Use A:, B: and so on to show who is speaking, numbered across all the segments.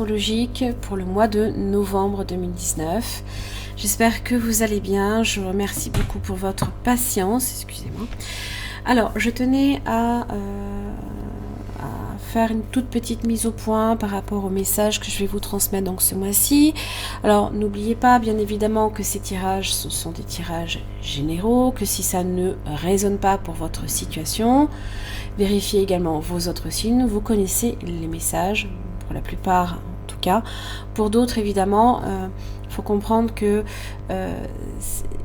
A: astrologiques pour le mois de novembre 2019. J'espère que vous allez bien. Je vous remercie beaucoup pour votre patience. Excusez-moi. Alors, je tenais à faire une toute petite mise au point par rapport au message que je vais vous transmettre donc ce mois-ci. Alors, n'oubliez pas, bien évidemment, que ces tirages, ce sont des tirages généraux, que si ça ne résonne pas pour votre situation, vérifiez également vos autres signes. Vous connaissez les messages, pour la plupart en tout cas. Pour d'autres, évidemment, il faut comprendre que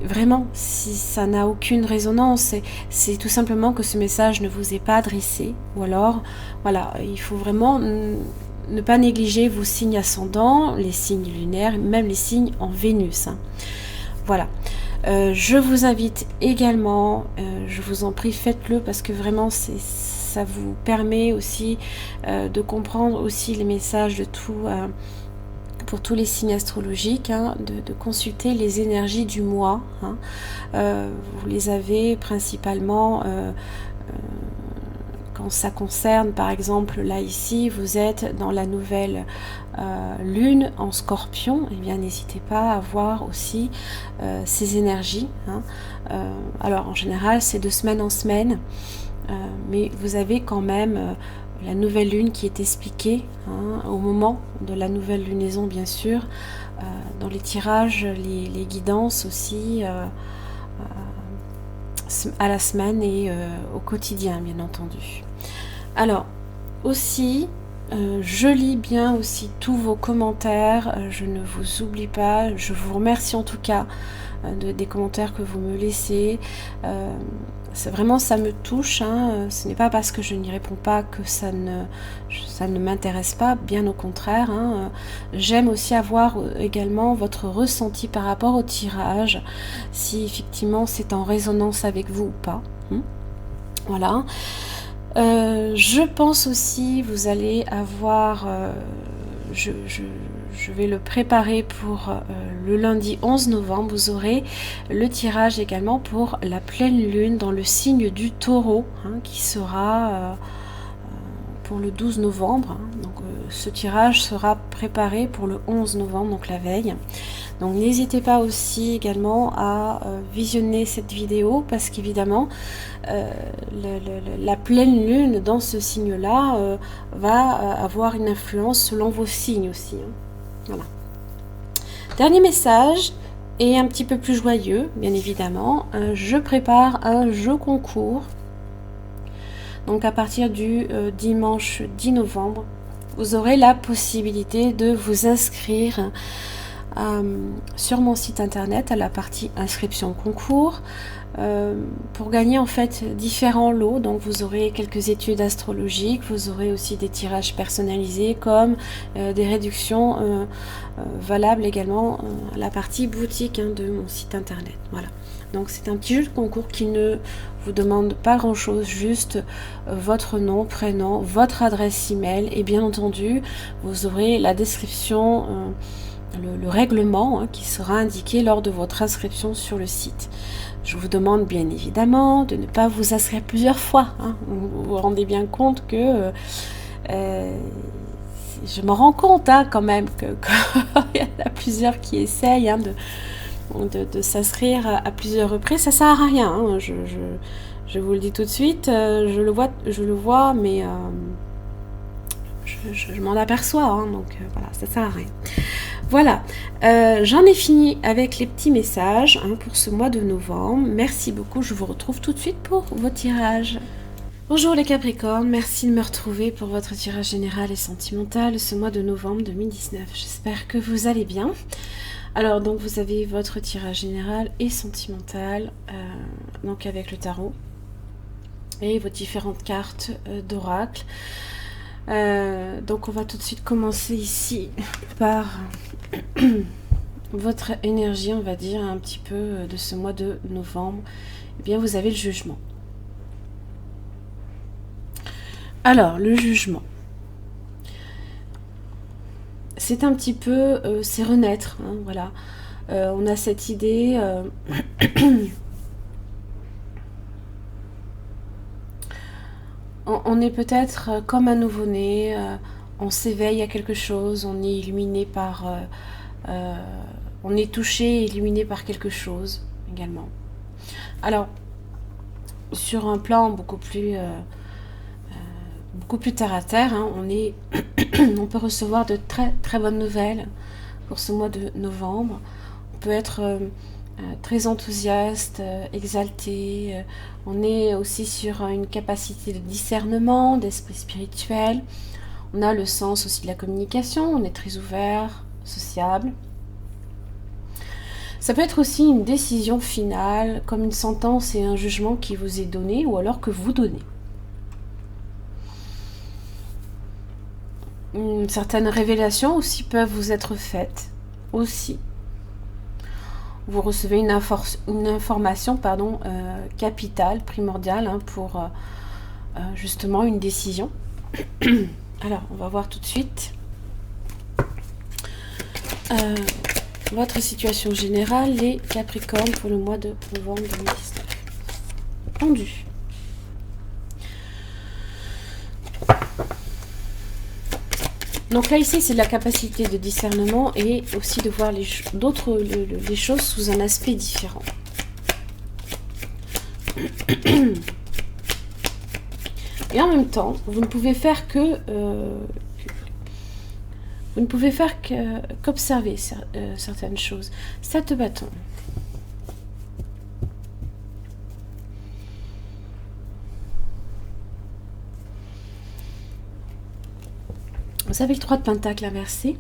A: vraiment, si ça n'a aucune résonance, c'est tout simplement que ce message ne vous est pas adressé. Ou alors, voilà, il faut vraiment ne pas négliger vos signes ascendants, les signes lunaires, même les signes en Vénus. Hein. Voilà. Je vous invite également, je vous en prie, faites-le parce que vraiment, ça vous permet aussi de comprendre aussi les messages de tout... pour tous les signes astrologiques, hein, de consulter les énergies du mois. Hein. Vous les avez principalement quand ça concerne, par exemple, là ici, vous êtes dans la nouvelle lune en Scorpion, et bien n'hésitez pas à voir aussi ces énergies. Hein. Alors en général, c'est de semaine en semaine, mais vous avez quand même... la nouvelle lune qui est expliquée hein, au moment de la nouvelle lunaison, bien sûr, dans les tirages, les guidances aussi, à la semaine et au quotidien, bien entendu. Alors, aussi, je lis bien aussi tous vos commentaires, je ne vous oublie pas, je vous remercie en tout cas des commentaires que vous me laissez. Vraiment, ça me touche. Hein. Ce n'est pas parce que je n'y réponds pas que ça ne m'intéresse pas, bien au contraire. Hein. J'aime aussi avoir également votre ressenti par rapport au tirage, si effectivement c'est en résonance avec vous ou pas. Voilà. Je pense aussi, vous allez avoir... je vais le préparer pour le lundi 11 novembre. Vous aurez le tirage également pour la pleine lune dans le signe du taureau, hein, qui sera pour le 12 novembre. Hein. Donc ce tirage sera préparé pour le 11 novembre, donc la veille. Donc n'hésitez pas aussi également à visionner cette vidéo parce qu'évidemment la pleine lune dans ce signe-là va avoir une influence selon vos signes aussi. Hein. Voilà. Dernier message, et un petit peu plus joyeux, bien évidemment, je prépare un jeu concours. Donc à partir du dimanche 10 novembre, vous aurez la possibilité de vous inscrire sur mon site internet à la partie inscription concours pour gagner en fait différents lots. Donc vous aurez quelques études astrologiques, vous aurez aussi des tirages personnalisés comme des réductions valables également à la partie boutique hein, de mon site internet. Voilà. Donc c'est un petit jeu de concours qui ne vous demande pas grand chose, juste votre nom, prénom, votre adresse email et bien entendu vous aurez la description le règlement hein, qui sera indiqué lors de votre inscription sur le site. Je vous demande bien évidemment de ne pas vous inscrire plusieurs fois. Hein. Vous vous rendez bien compte que je me rends compte hein, quand même qu'il y en a plusieurs qui essayent hein, de s'inscrire à plusieurs reprises. Ça sert à rien. Hein. Je vous le dis tout de suite. Je le vois, mais je m'en aperçois. Hein, donc voilà, ça sert à rien. Voilà, j'en ai fini avec les petits messages hein, pour ce mois de novembre. Merci beaucoup, je vous retrouve tout de suite pour vos tirages. Bonjour les Capricornes, merci de me retrouver pour votre tirage général et sentimental ce mois de novembre 2019. J'espère que vous allez bien. Alors donc vous avez votre tirage général et sentimental, donc avec le tarot et vos différentes cartes d'oracle. Donc on va tout de suite commencer ici par votre énergie, on va dire un petit peu de ce mois de novembre. Eh bien vous avez le jugement. Alors le jugement, c'est un petit peu, c'est renaître, hein, voilà. On a cette idée on est peut-être comme un nouveau-né, on s'éveille à quelque chose, on est illuminé par... on est touché et illuminé par quelque chose également. Alors, sur un plan beaucoup plus terre à terre, hein, on peut recevoir de très très bonnes nouvelles pour ce mois de novembre. On peut être très enthousiaste, exalté. On est aussi sur une capacité de discernement, d'esprit spirituel. On a le sens aussi de la communication, on est très ouvert, sociable. Ça peut être aussi une décision finale, comme une sentence et un jugement qui vous est donné ou alors que vous donnez. Certaines révélations aussi peuvent vous être faites. Aussi. Vous recevez une information capitale, primordiale hein, pour justement une décision. Alors, on va voir tout de suite. Votre situation générale, les Capricornes pour le mois de novembre 2019. Pendu. Donc là, ici, c'est de la capacité de discernement et aussi de voir les choses sous un aspect différent. Et en même temps, vous ne pouvez faire qu'observer certaines choses. 7 bâtons. Vous avez le 3 de Pentacle inversé.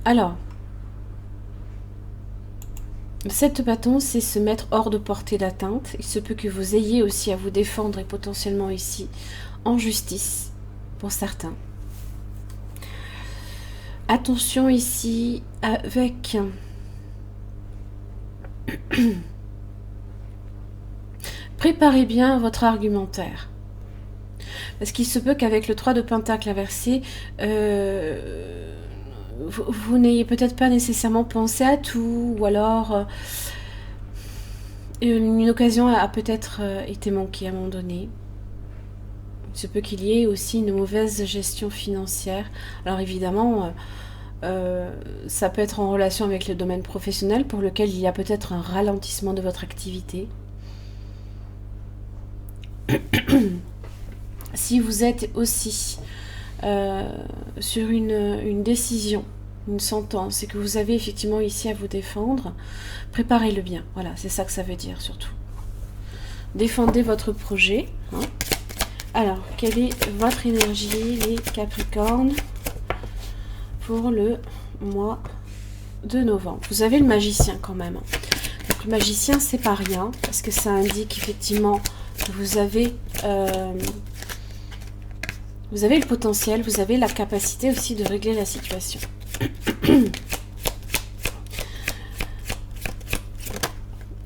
A: Alors, 7 bâtons, c'est se mettre hors de portée d'atteinte. Il se peut que vous ayez aussi à vous défendre et potentiellement ici en justice pour certains. Attention ici avec... Préparez bien votre argumentaire. Parce qu'il se peut qu'avec le 3 de Pentacle inversé, vous n'ayez peut-être pas nécessairement pensé à tout, ou alors une occasion a peut-être été manquée à un moment donné. Il se peut qu'il y ait aussi une mauvaise gestion financière. Alors évidemment, ça peut être en relation avec le domaine professionnel pour lequel il y a peut-être un ralentissement de votre activité. Si vous êtes aussi sur une décision, une sentence, et que vous avez effectivement ici à vous défendre, préparez-le bien. Voilà, c'est ça que ça veut dire surtout. Défendez votre projet. Hein. Alors, quelle est votre énergie, les Capricornes, pour le mois de novembre? Vous avez le magicien quand même. Donc, le magicien, c'est pas rien, parce que ça indique effectivement que vous avez le potentiel, vous avez la capacité aussi de régler la situation.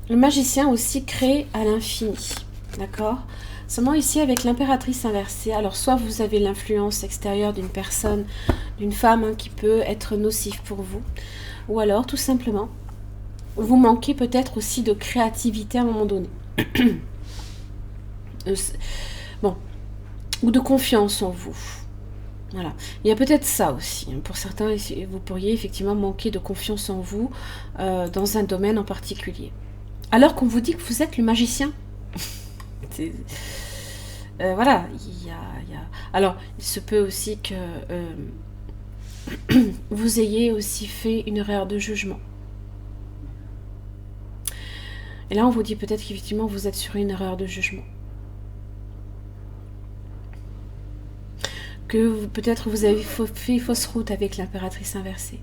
A: Le magicien aussi crée à l'infini, d'accord? Seulement ici avec l'impératrice inversée, alors soit vous avez l'influence extérieure d'une personne, d'une femme hein, qui peut être nocive pour vous, ou alors tout simplement, vous manquez peut-être aussi de créativité à un moment donné. Bon, ou de confiance en vous. Voilà. Il y a peut-être ça aussi. Pour certains, vous pourriez effectivement manquer de confiance en vous dans un domaine en particulier. Alors qu'on vous dit que vous êtes le magicien. Voilà. Alors, il se peut aussi que vous ayez aussi fait une erreur de jugement. Et là, on vous dit peut-être qu'effectivement, vous êtes sur une erreur de jugement. Que peut-être vous avez fait fausse route avec l'impératrice inversée.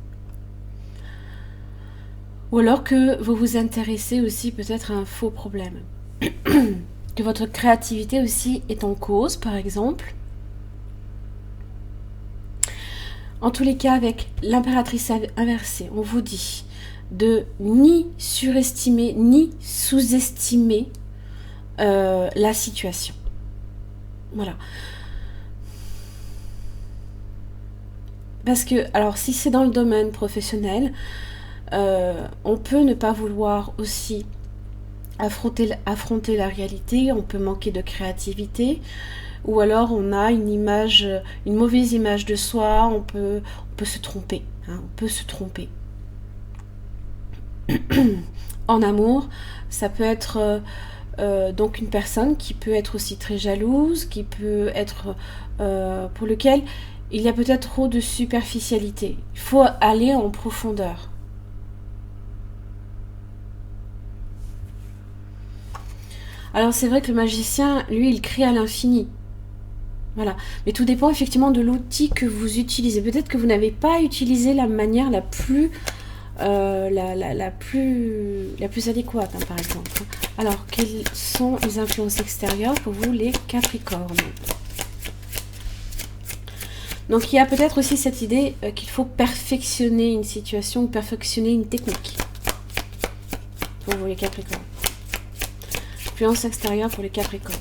A: Ou alors que vous vous intéressez aussi peut-être à un faux problème. Que votre créativité aussi est en cause, par exemple. En tous les cas, avec l'impératrice inversée, on vous dit de ni surestimer, ni sous-estimer la situation. Voilà. Parce que, alors, si c'est dans le domaine professionnel, on peut ne pas vouloir aussi affronter la réalité, on peut manquer de créativité, ou alors on a une mauvaise image de soi, on peut se tromper, hein, on peut se tromper. En amour, ça peut être donc une personne qui peut être aussi très jalouse, qui peut être pour lequel il y a peut-être trop de superficialité. Il faut aller en profondeur. Alors c'est vrai que le magicien, lui, il crée à l'infini. Voilà. Mais tout dépend effectivement de l'outil que vous utilisez. Peut-être que vous n'avez pas utilisé la manière la plus la plus adéquate, hein, par exemple. Alors, quelles sont les influences extérieures pour vous, les Capricornes? Donc, il y a peut-être aussi cette idée qu'il faut perfectionner une situation ou perfectionner une technique. Pour vous, les Capricornes. Influence extérieure pour les Capricornes.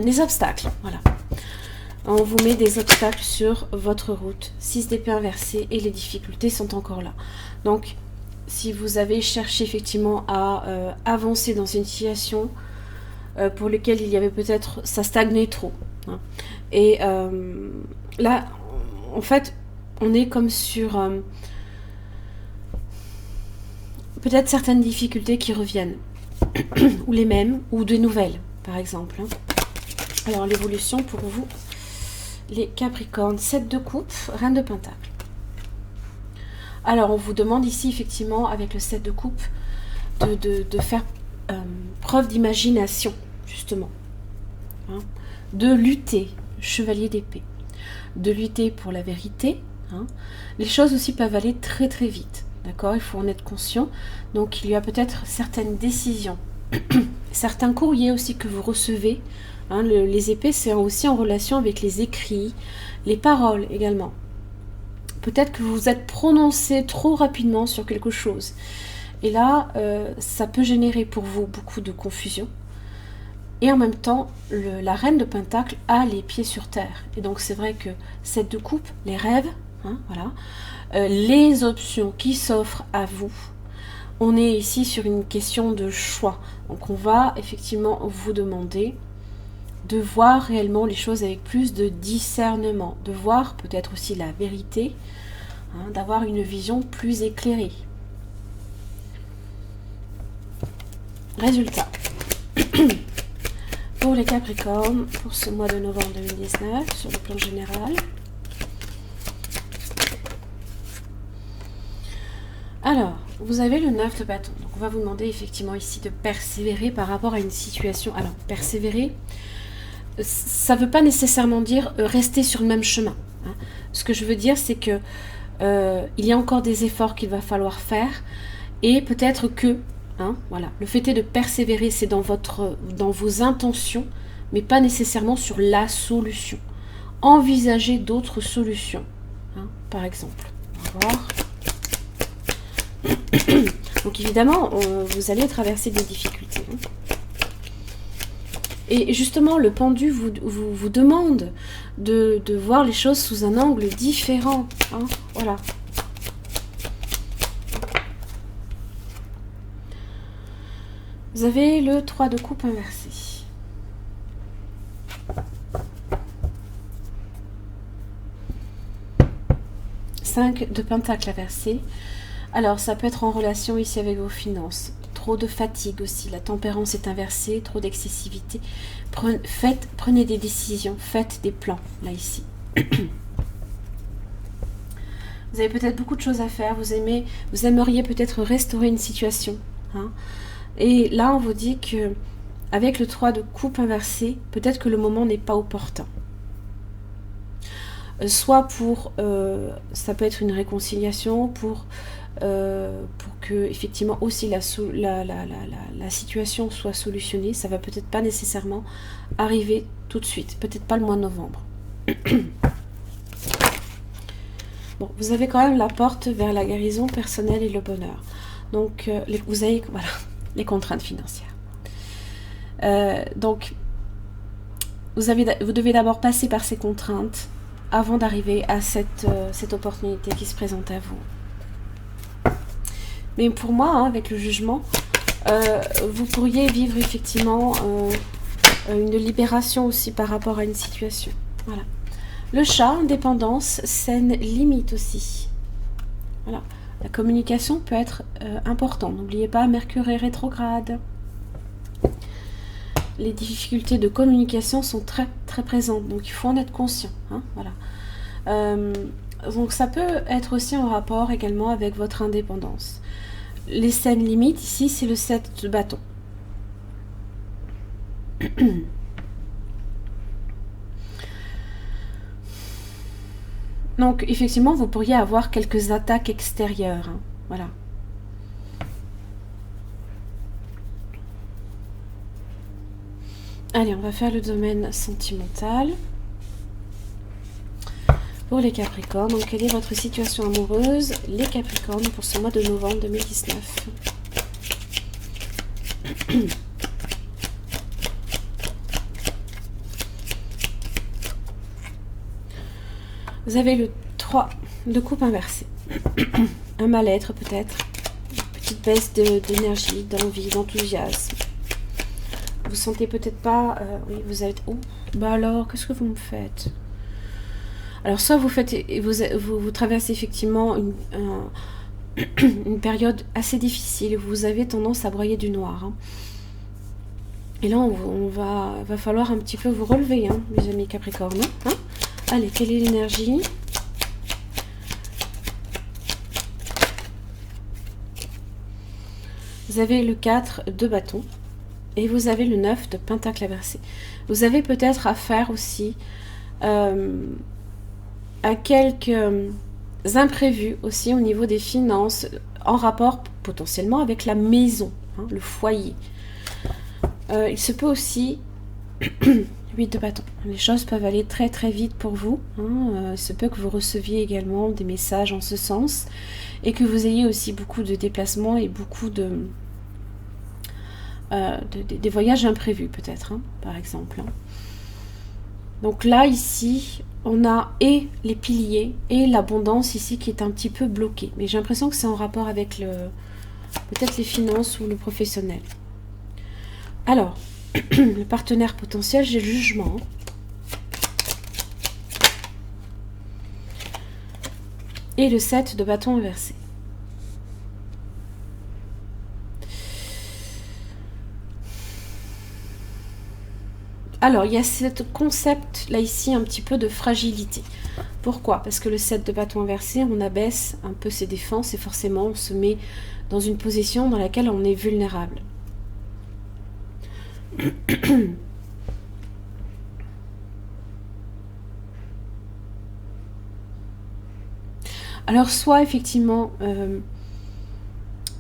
A: Les obstacles, voilà. On vous met des obstacles sur votre route. 6 d'épée inversée et les difficultés sont encore là. Donc, si vous avez cherché effectivement à avancer dans une situation pour laquelle il y avait peut-être, ça stagnait trop. Hein. Et là, en fait, on est comme sur peut-être certaines difficultés qui reviennent. Ou les mêmes, ou de nouvelles, par exemple. Hein. Alors, l'évolution pour vous, les Capricornes, 7 de coupe, Reine de Pentacle. Alors, on vous demande ici, effectivement, avec le 7 de coupe, de faire preuve d'imagination, justement. Hein, de lutter, Chevalier d'épée. De lutter pour la vérité. Hein. Les choses aussi peuvent aller très très vite. D'accord, il faut en être conscient. Donc, il y a peut-être certaines décisions. Certains courriers aussi que vous recevez. Hein, les épées, c'est aussi en relation avec les écrits, les paroles également. Peut-être que vous vous êtes prononcé trop rapidement sur quelque chose. Et là, ça peut générer pour vous beaucoup de confusion. Et en même temps, la Reine de Pentacle a les pieds sur terre. Et donc, c'est vrai que 7 de coupe, les rêves, hein, voilà, les options qui s'offrent à vous. On est ici sur une question de choix. Donc, on va effectivement vous demander de voir réellement les choses avec plus de discernement, de voir peut-être aussi la vérité, hein, d'avoir une vision plus éclairée. Résultat. Pour les Capricornes, pour ce mois de novembre 2019, sur le plan général. Alors, vous avez le 9 de bâton. Donc, on va vous demander effectivement ici de persévérer par rapport à une situation. Alors, persévérer, ça ne veut pas nécessairement dire rester sur le même chemin. Hein. Ce que je veux dire, c'est que il y a encore des efforts qu'il va falloir faire et peut-être que, hein, voilà, le fait est de persévérer, c'est dans vos intentions, mais pas nécessairement sur la solution. Envisagez d'autres solutions, hein, par exemple. On va voir. Donc évidemment, vous allez traverser des difficultés. Hein. Et justement, le pendu vous demande de voir les choses sous un angle différent. Hein, voilà. Vous avez le 3 de coupe inversé. Cinq de pentacle inversé. Alors, ça peut être en relation ici avec vos finances. Trop de fatigue aussi, la tempérance est inversée, trop d'excessivité. Prenez des décisions, faites des plans, là, ici. Vous avez peut-être beaucoup de choses à faire, vous aimeriez peut-être restaurer une situation. Hein. Et là, on vous dit que avec le 3 de coupe inversé, peut-être que le moment n'est pas opportun. Soit pour, ça peut être une réconciliation, pour que effectivement aussi la situation soit solutionnée. Ça va peut-être pas nécessairement arriver tout de suite, peut-être pas le mois de novembre. Bon, vous avez quand même la porte vers la guérison personnelle et le bonheur. Donc vous avez voilà, les contraintes financières. Donc vous devez d'abord passer par ces contraintes avant d'arriver à cette opportunité qui se présente à vous. Mais pour moi, hein, avec le jugement, vous pourriez vivre effectivement une libération aussi par rapport à une situation. Voilà. Le chat, indépendance, saine, limite aussi. Voilà. La communication peut être importante. N'oubliez pas, Mercure est rétrograde. Les difficultés de communication sont très très présentes, donc il faut en être conscient. Hein, voilà. Donc ça peut être aussi en rapport également avec votre indépendance. Les scènes limites, ici, c'est le 7 de bâton. Donc, effectivement, vous pourriez avoir quelques attaques extérieures. Hein, voilà. Allez, on va faire le domaine sentimental. Pour les Capricornes, donc quelle est votre situation amoureuse, les Capricornes, pour ce mois de novembre 2019? Vous avez le 3 de coupe inversée. Un mal-être peut-être, une petite baisse d'énergie, d'envie, d'enthousiasme. Vous sentez peut-être pas... oui, vous êtes... Oh, bah alors, qu'est-ce que vous me faites? Alors, soit vous traversez effectivement une période assez difficile. Vous avez tendance à broyer du noir. Hein. Et là, va falloir un petit peu vous relever, hein, mes amis Capricornes. Hein. Allez, quelle est l'énergie? Vous avez le 4 de bâton. Et vous avez le 9 de pentacle inversé. Vous avez peut-être affaire aussi à quelques imprévus aussi au niveau des finances, en rapport potentiellement avec la maison, hein, le foyer. Il se peut aussi 8 de bâton. Les choses peuvent aller très très vite pour vous. Hein. Il se peut que vous receviez également des messages en ce sens et que vous ayez aussi beaucoup de déplacements et beaucoup des voyages imprévus peut-être, hein, par exemple. Hein. Donc là, ici, on a et les piliers et l'abondance ici qui est un petit peu bloquée. Mais j'ai l'impression que c'est en rapport avec peut-être les finances ou le professionnel. Alors, le partenaire potentiel, j'ai le jugement. Et le 7 de bâton inversé. Alors, il y a ce concept, là, ici, un petit peu de fragilité. Pourquoi? Parce que le 7 de bâton inversé, on abaisse un peu ses défenses et forcément, on se met dans une position dans laquelle on est vulnérable. Alors, soit, effectivement...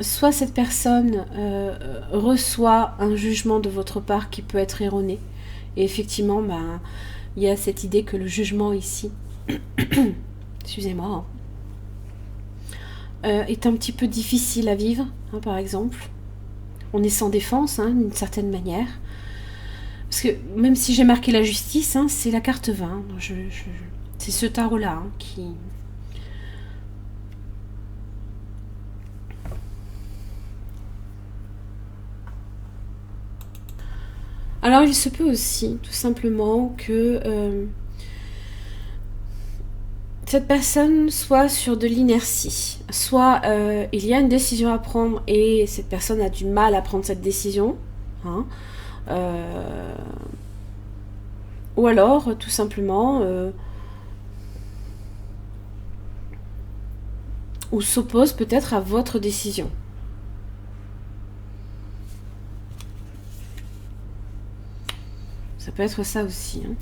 A: soit cette personne reçoit un jugement de votre part qui peut être erroné. Et effectivement, ben, il y a cette idée que le jugement ici, excusez-moi, est un petit peu difficile à vivre, hein, par exemple. On est sans défense, hein, d'une certaine manière. Parce que même si j'ai marqué la justice, hein, c'est la carte 20. Hein, c'est ce tarot-là hein, qui... Alors, il se peut aussi, tout simplement, que cette personne soit sur de l'inertie. Soit il y a une décision à prendre et cette personne a du mal à prendre cette décision. Hein, ou alors, tout simplement, ou s'oppose peut-être à votre décision. Ça peut être ça aussi. Hein.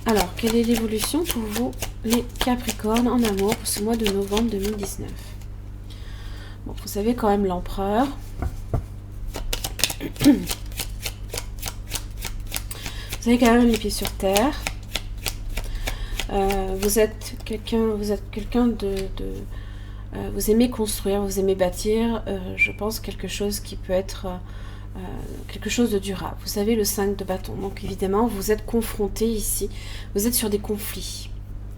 A: Alors, quelle est l'évolution pour vous, les Capricornes, en amour pour ce mois de novembre 2019? Bon, vous avez quand même l'empereur. Vous avez quand même les pieds sur terre. Vous êtes quelqu'un vous aimez construire, vous aimez bâtir. Je pense quelque chose qui peut être... quelque chose de durable. Vous avez le 5 de bâton. Donc évidemment, vous êtes confronté ici. Vous êtes sur des conflits.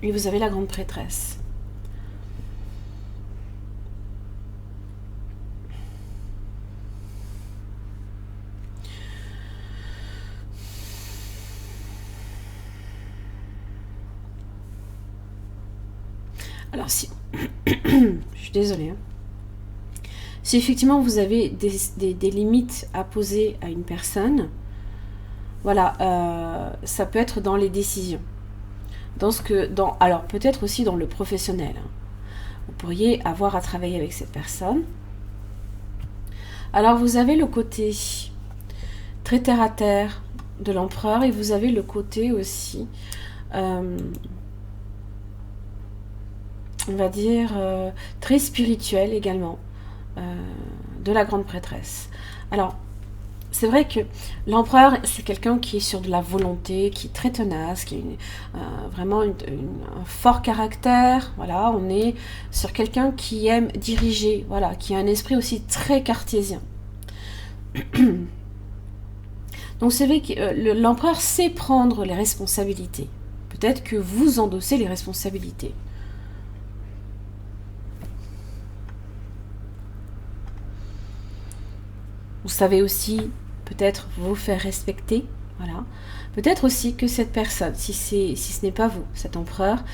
A: Et vous avez la grande prêtresse. Alors si, je suis désolée, hein. Si effectivement vous avez des limites à poser à une personne, voilà, ça peut être dans les décisions. Alors peut-être aussi dans le professionnel, hein. Vous pourriez avoir à travailler avec cette personne. Alors vous avez le côté très terre à terre de l'empereur et vous avez le côté aussi, on va dire, très spirituel également, de la grande prêtresse. Alors, c'est vrai que l'empereur, c'est quelqu'un qui est sur de la volonté, qui est très tenace, qui a vraiment un fort caractère. Voilà, on est sur quelqu'un qui aime diriger, voilà, qui a un esprit aussi très cartésien. Donc c'est vrai que l'empereur sait prendre les responsabilités. Peut-être que vous endossez les responsabilités. Vous savez aussi peut-être vous faire respecter, voilà. Peut-être aussi que cette personne, si ce n'est pas vous, cet empereur,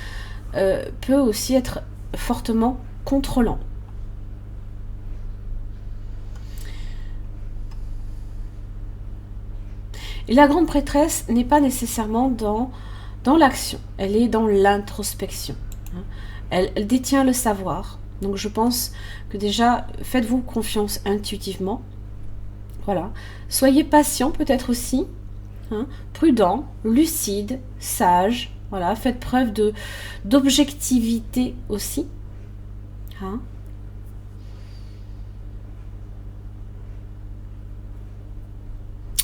A: peut aussi être fortement contrôlant. Et la grande prêtresse n'est pas nécessairement dans l'action, elle est dans l'introspection. Elle détient le savoir. Donc je pense que déjà, faites-vous confiance intuitivement. Voilà. Soyez patient peut-être aussi, hein, prudent, lucide, sage. Voilà. Faites preuve d'objectivité aussi. Hein.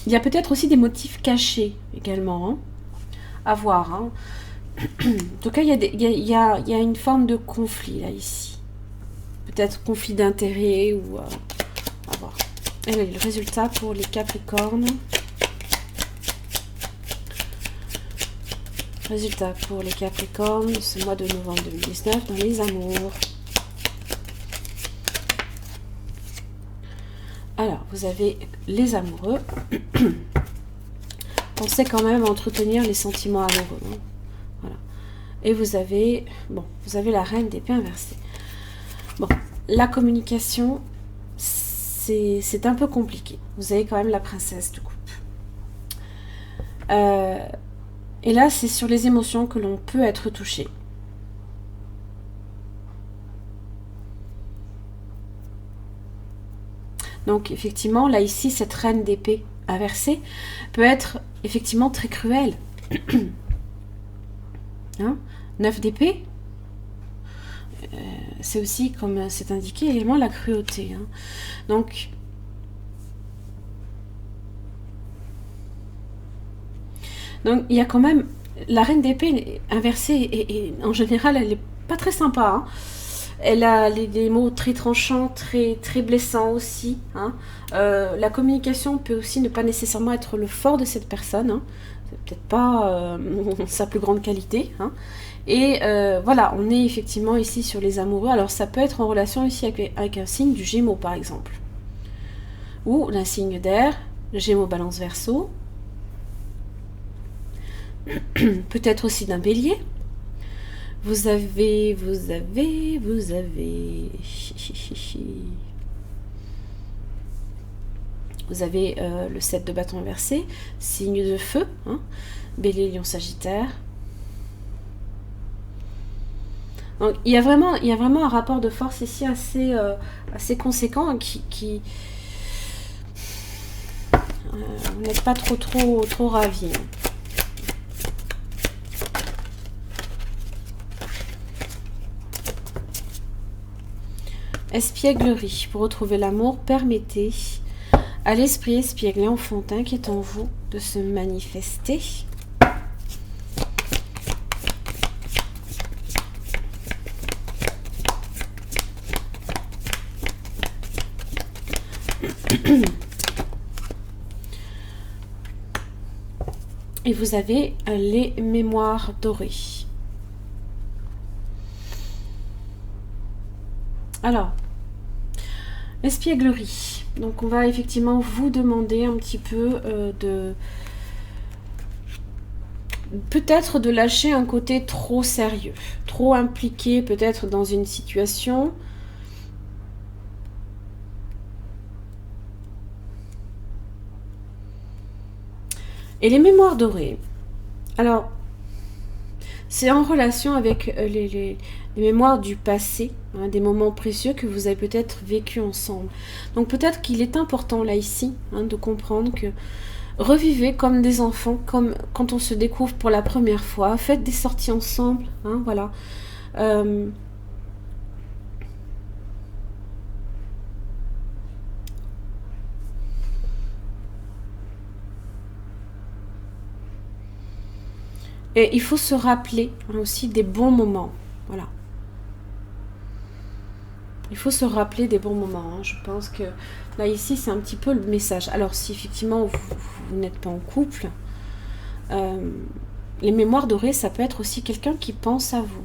A: Il y a peut-être aussi des motifs cachés également, hein, à voir. Hein. En tout cas, il y a une forme de conflit là ici. Peut-être conflit d'intérêt ou à voir. Et le résultat pour les Capricornes. Résultat pour les Capricornes de ce mois de novembre 2019 dans les amours. Alors, vous avez les amoureux. Pensez quand même à entretenir les sentiments amoureux. Hein. Voilà. Et vous avez la reine d'épée inversée. Bon, la communication, c'est un peu compliqué. Vous avez quand même la princesse de coupe. Et là, c'est sur les émotions que l'on peut être touché. Donc, effectivement, là, ici, cette reine d'épée inversée peut être effectivement très cruelle. Hein, 9 d'épée, c'est aussi, comme c'est indiqué, également la cruauté. Hein. Donc, il y a quand même la reine d'épée inversée et en général, elle n'est pas très sympa. Hein. Elle a des mots très tranchants, très, très blessants aussi. Hein. La communication peut aussi ne pas nécessairement être le fort de cette personne. Hein. C'est peut-être pas sa plus grande qualité. Hein. Et voilà, on est effectivement ici sur les amoureux. Alors ça peut être en relation ici avec un signe du Gémeaux par exemple. Ou d'un signe d'air, Gémeaux Balance Verseau. Peut-être aussi d'un Bélier. Vous avez le 7 de bâton inversé, signe de feu, hein, Bélier, Lion, Sagittaire. Donc il y a vraiment un rapport de force ici assez conséquent qui vous n'êtes pas trop ravis. Espièglerie. Pour retrouver l'amour, permettez à l'esprit espiègle et enfantin qui est en vous de se manifester. Et vous avez les mémoires dorées. Alors, l'espièglerie. Donc, on va effectivement vous demander un petit peu peut-être de lâcher un côté trop sérieux, trop impliqué peut-être dans une situation. Et les mémoires dorées, alors, c'est en relation avec les mémoires du passé, hein, des moments précieux que vous avez peut-être vécu ensemble. Donc peut-être qu'il est important là ici, hein, de comprendre que revivez comme des enfants, comme quand on se découvre pour la première fois, faites des sorties ensemble, hein, voilà. Et il faut se rappeler, hein, aussi des bons moments, voilà. Il faut se rappeler des bons moments, hein. Je pense que là ici c'est un petit peu le message. Alors si effectivement vous n'êtes pas en couple, les mémoires dorées, ça peut être aussi quelqu'un qui pense à vous,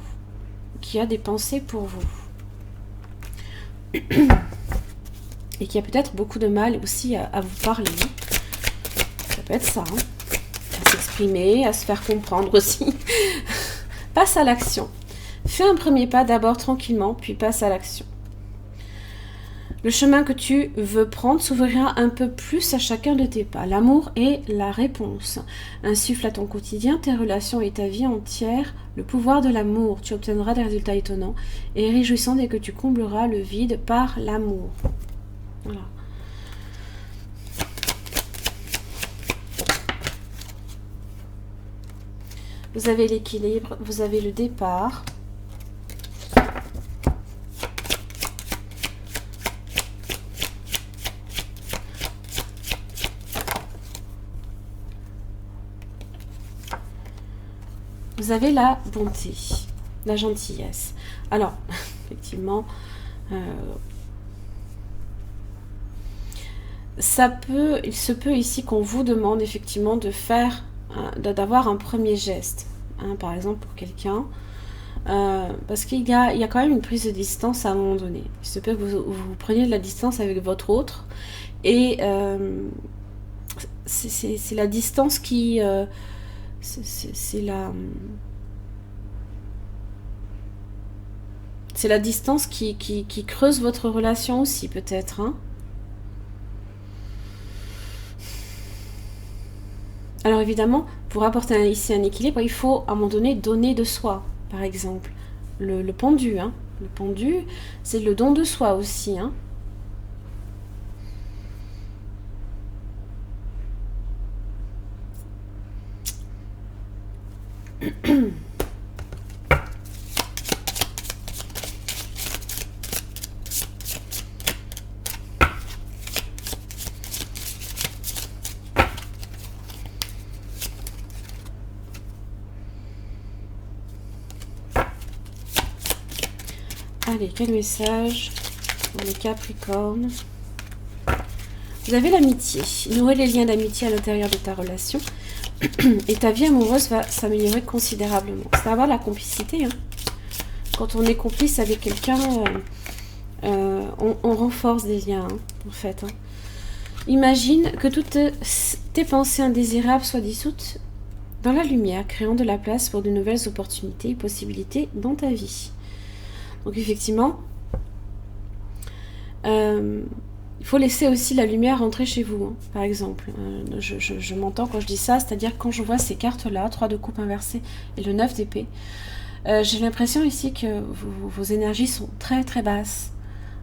A: qui a des pensées pour vous. Et qui a peut-être beaucoup de mal aussi à vous parler. Ça peut être ça, hein. À s'exprimer, à se faire comprendre aussi. Passe à l'action. Fais un premier pas d'abord tranquillement, puis passe à l'action. Le chemin que tu veux prendre s'ouvrira un peu plus à chacun de tes pas. L'amour est la réponse. Insuffle à ton quotidien, tes relations et ta vie entière le pouvoir de l'amour. Tu obtiendras des résultats étonnants et réjouissants dès que tu combleras le vide par l'amour. Voilà. Vous avez l'équilibre, vous avez le départ. Vous avez la bonté, la gentillesse. Alors, effectivement, il se peut ici qu'on vous demande effectivement de faire, d'avoir un premier geste, hein, par exemple pour quelqu'un, parce qu'il y a quand même une prise de distance à un moment donné. Il se peut que vous preniez de la distance avec votre autre, et c'est la distance qui... c'est la distance qui creuse votre relation aussi, peut-être, hein. Alors évidemment, pour apporter ici un équilibre, il faut à un moment donné donner de soi, par exemple. Le pendu, hein. Le pendu, c'est le don de soi aussi, hein. Allez, quel message pour les Capricornes? Vous avez l'amitié. Nourrir les liens d'amitié à l'intérieur de ta relation. Et ta vie amoureuse va s'améliorer considérablement. Ça va avoir la complicité, hein. Quand on est complice avec quelqu'un, on renforce des liens, hein, en fait, hein. Imagine que toutes tes pensées indésirables soient dissoutes dans la lumière, créant de la place pour de nouvelles opportunités et possibilités dans ta vie. Donc effectivement, il faut laisser aussi la lumière rentrer chez vous, hein, par exemple. Je m'entends quand je dis ça, c'est-à-dire quand je vois ces cartes-là, 3 de coupe inversée et le 9 d'épée, j'ai l'impression ici que vos énergies sont très très basses,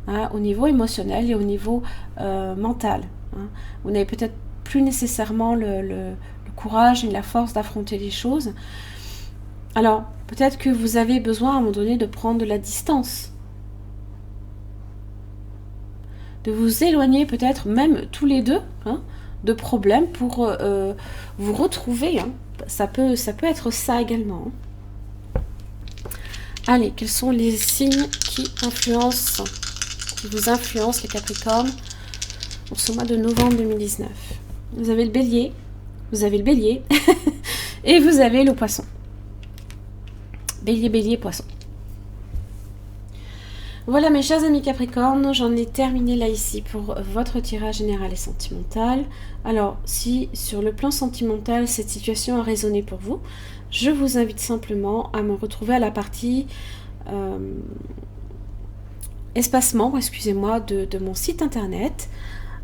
A: hein, au niveau émotionnel et au niveau mental, hein. Vous n'avez peut-être plus nécessairement le courage et la force d'affronter les choses. Alors, peut-être que vous avez besoin à un moment donné de prendre de la distance, de vous éloigner peut-être même tous les deux, hein, de problèmes pour vous retrouver, hein. Ça peut être ça également, hein. Allez, quels sont les signes qui vous influencent les Capricornes pour ce mois de novembre 2019? Vous avez le Bélier, et vous avez le Poisson. Bélier, Poisson. Voilà mes chers amis Capricorne, j'en ai terminé là ici pour votre tirage général et sentimental. Alors si sur le plan sentimental cette situation a résonné pour vous, je vous invite simplement à me retrouver à la partie espacement, excusez-moi, de mon site internet.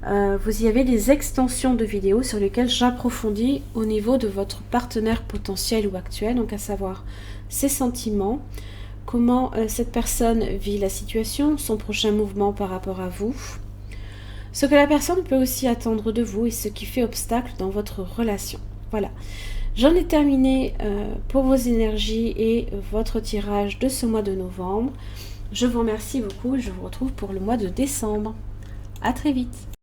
A: Vous y avez des extensions de vidéos sur lesquelles j'approfondis au niveau de votre partenaire potentiel ou actuel, donc à savoir ses sentiments, comment cette personne vit la situation, son prochain mouvement par rapport à vous, ce que la personne peut aussi attendre de vous et ce qui fait obstacle dans votre relation. Voilà, j'en ai terminé pour vos énergies et votre tirage de ce mois de novembre. Je vous remercie beaucoup et je vous retrouve pour le mois de décembre. À très vite.